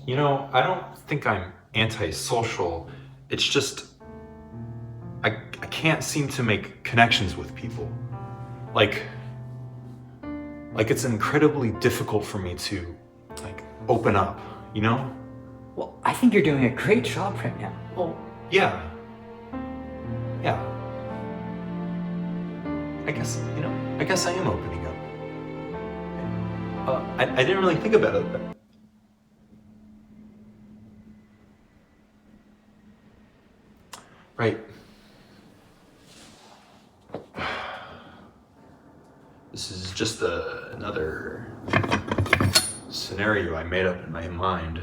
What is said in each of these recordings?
I don't think I'm antisocial. It's just I can't seem to make connections with people. Like like it's incredibly difficult for me to like open up, you know? Well, I think you're doing a great job right now. Well, yeah. Yeah. I guess I am opening up. I didn't really think about it. Right. This is just another scenario I made up in my mind.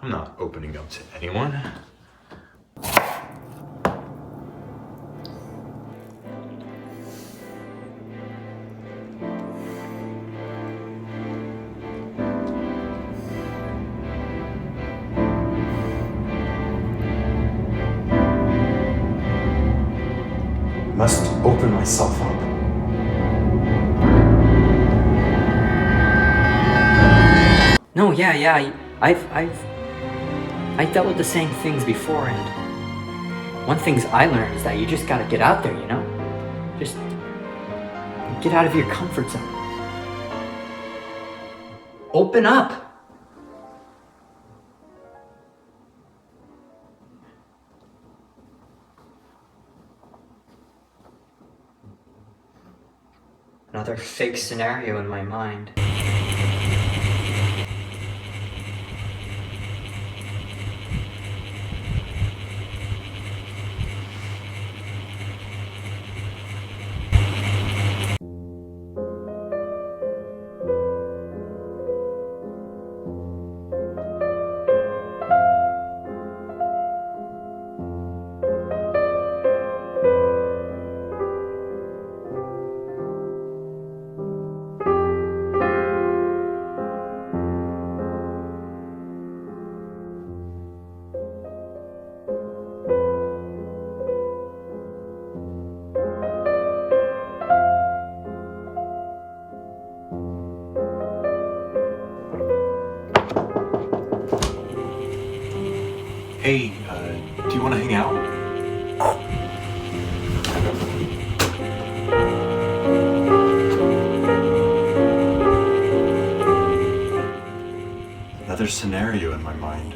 I'm not opening up to anyone. Must open myself up. No, yeah. I've dealt with the same things before, and one thing I learned is that you just gotta get out there, you know? Just get out of your comfort zone. Open up. Another fake scenario in my mind. Hey, do you want to hang out? Another scenario in my mind.